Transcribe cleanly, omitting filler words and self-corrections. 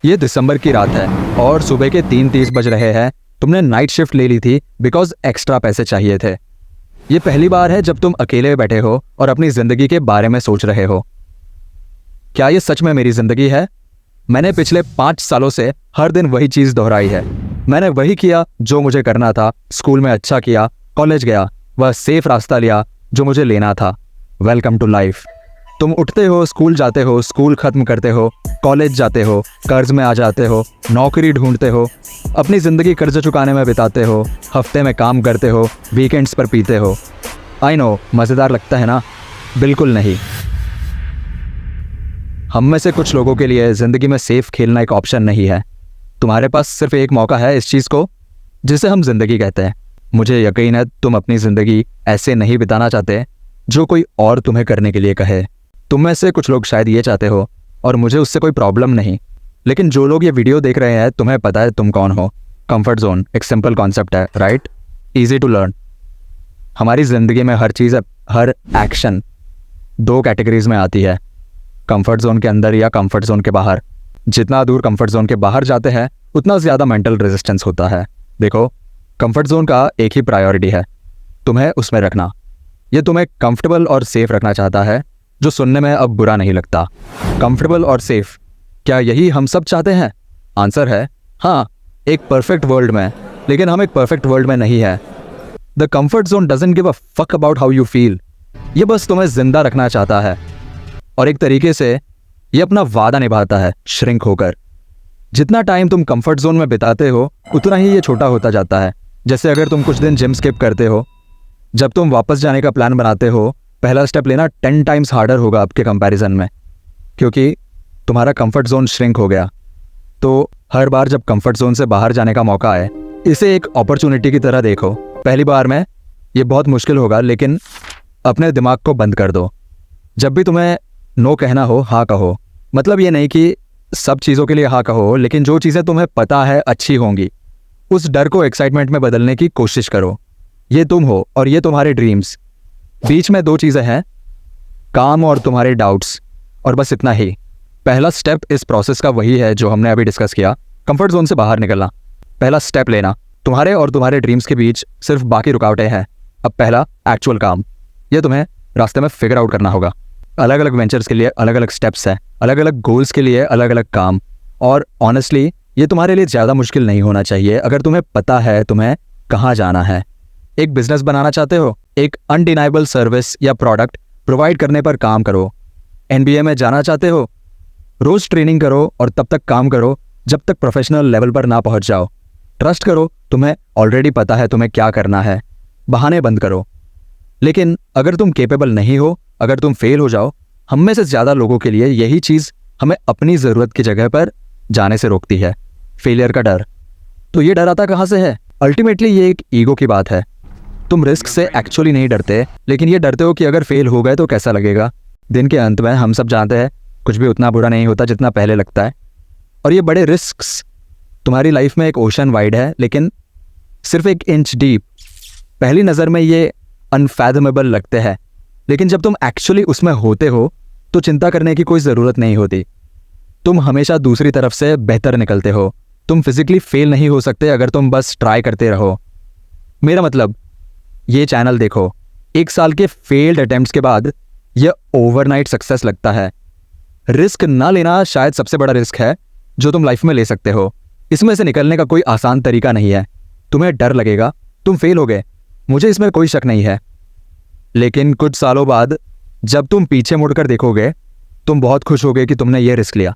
ये दिसंबर की रात है और सुबह के 3:30 बज रहे हैं। तुमने नाइट शिफ्ट ले ली थी बिकॉज एक्स्ट्रा पैसे चाहिए थे। ये पहली बार है जब तुम अकेले बैठे हो और अपनी जिंदगी के बारे में सोच रहे हो। क्या ये सच में मेरी जिंदगी है? मैंने पिछले 5 सालों से हर दिन वही चीज दोहराई है। मैंने वही किया जो मुझे करना था, स्कूल में अच्छा किया, कॉलेज गया, वह सेफ रास्ता लिया जो मुझे लेना था। Welcome to life. तुम उठते हो, स्कूल जाते हो, स्कूल खत्म करते हो, कॉलेज जाते हो, कर्ज में आ जाते हो, नौकरी ढूंढते हो, अपनी जिंदगी कर्ज चुकाने में बिताते हो, हफ्ते में काम करते हो, वीकेंड्स पर पीते हो। आई नो, मज़ेदार लगता है ना? बिल्कुल नहीं। हम में से कुछ लोगों के लिए ज़िंदगी में सेफ खेलना एक ऑप्शन नहीं है। तुम्हारे पास सिर्फ एक मौका है इस चीज़ को जिसे हम जिंदगी कहते हैं। मुझे यकीन है तुम अपनी ज़िंदगी ऐसे नहीं बिताना चाहते जो कोई और तुम्हें करने के लिए कहे। तुम में से कुछ लोग शायद ये चाहते हो और मुझे उससे कोई प्रॉब्लम नहीं, लेकिन जो लोग ये वीडियो देख रहे हैं तुम्हें पता है तुम कौन हो। कंफर्ट जोन एक सिंपल कॉन्सेप्ट है, राइट? Easy to learn. हमारी ज़िंदगी में हर चीज़, हर एक्शन 2 कैटेगरीज में आती है, कंफर्ट जोन के अंदर या कंफर्ट जोन के बाहर। जितना दूर कंफर्ट जोन के बाहर जाते हैं उतना ज़्यादा मेंटल रेजिस्टेंस होता है। देखो, कंफर्ट जोन का एक ही प्रायोरिटी है, तुम्हें उसमें रखना। ये तुम्हें कंफर्टेबल और सेफ रखना चाहता है, जो सुनने में अब बुरा नहीं लगता। कंफर्टेबल और सेफ, क्या यही हम सब चाहते हैं? आंसर है हाँ, एक परफेक्ट वर्ल्ड में। लेकिन हम एक परफेक्ट वर्ल्ड में नहीं है। The comfort zone doesn't give a fuck about how you feel. ये बस तुम्हें जिंदा रखना चाहता है और एक तरीके से ये अपना वादा निभाता है, श्रिंक होकर। जितना टाइम तुम कंफर्ट जोन में बिताते हो उतना ही ये छोटा होता जाता है। जैसे अगर तुम कुछ दिन जिम स्किप करते हो, जब तुम वापस जाने का प्लान बनाते हो, पहला स्टेप लेना 10 टाइम्स हार्डर होगा आपके कंपैरिजन में, क्योंकि तुम्हारा कंफर्ट जोन श्रिंक हो गया। तो हर बार जब कंफर्ट जोन से बाहर जाने का मौका आए, इसे एक अपॉर्चुनिटी की तरह देखो। पहली बार में ये बहुत मुश्किल होगा, लेकिन अपने दिमाग को बंद कर दो। जब भी तुम्हें नो कहना हो, हाँ कहो। मतलब ये नहीं कि सब चीज़ों के लिए हाँ कहो, लेकिन जो चीज़ें तुम्हें पता है अच्छी होंगी, उस डर को एक्साइटमेंट में बदलने की कोशिश करो। ये तुम हो और ये तुम्हारे ड्रीम्स। बीच में 2 चीज़ें हैं, काम और तुम्हारे डाउट्स, और बस इतना ही। पहला स्टेप इस प्रोसेस का वही है जो हमने अभी डिस्कस किया, कंफर्ट जोन से बाहर निकलना। पहला स्टेप लेना। तुम्हारे और तुम्हारे ड्रीम्स के बीच सिर्फ बाकी रुकावटें हैं। अब पहला एक्चुअल काम, ये तुम्हें रास्ते में फिगर आउट करना होगा। अलग अलग वेंचर्स के लिए अलग अलग स्टेप्स हैं, अलग अलग गोल्स के लिए अलग अलग काम। और ऑनेस्टली ये तुम्हारे लिए ज़्यादा मुश्किल नहीं होना चाहिए अगर तुम्हें पता है तुम्हें कहाँ जाना है। एक बिजनेस बनाना चाहते हो, एक अनडिनाइबल सर्विस या प्रोडक्ट प्रोवाइड करने पर काम करो। एनबीए में जाना चाहते हो, रोज ट्रेनिंग करो और तब तक काम करो जब तक प्रोफेशनल लेवल पर ना पहुंच जाओ। ट्रस्ट करो, तुम्हें ऑलरेडी पता है तुम्हें क्या करना है। बहाने बंद करो। लेकिन अगर तुम केपेबल नहीं हो, अगर तुम फेल हो जाओ, हम में से ज़्यादा लोगों के लिए यही चीज़ हमें अपनी ज़रूरत की जगह पर जाने से रोकती है, फेलियर का डर। तो ये डर आता कहाँ से है? अल्टीमेटली ये एक ईगो की बात है। तुम रिस्क से एक्चुअली नहीं डरते, लेकिन ये डरते हो कि अगर फेल हो गए तो कैसा लगेगा। दिन के अंत में हम सब जानते हैं कुछ भी उतना बुरा नहीं होता जितना पहले लगता है। और ये बड़े रिस्क्स तुम्हारी लाइफ में एक ओशन वाइड है, लेकिन सिर्फ 1 इंच डीप। पहली नज़र में ये अनफैथमेबल लगते हैं, लेकिन जब तुम एक्चुअली उसमें होते हो तो चिंता करने की कोई ज़रूरत नहीं होती। तुम हमेशा दूसरी तरफ से बेहतर निकलते हो। तुम फिजिकली फेल नहीं हो सकते अगर तुम बस ट्राई करते रहो। मेरा मतलब, ये चैनल देखो, 1 साल के फेल्ड अटेम्प्ट्स के बाद यह ओवरनाइट सक्सेस लगता है। रिस्क ना लेना शायद सबसे बड़ा रिस्क है जो तुम लाइफ में ले सकते हो। इसमें से निकलने का कोई आसान तरीका नहीं है। तुम्हें डर लगेगा, तुम फेल हो गए, मुझे इसमें कोई शक नहीं है। लेकिन कुछ सालों बाद जब तुम पीछे मुड़कर देखोगे, तुम बहुत खुश होगे कि तुमने ये रिस्क लिया।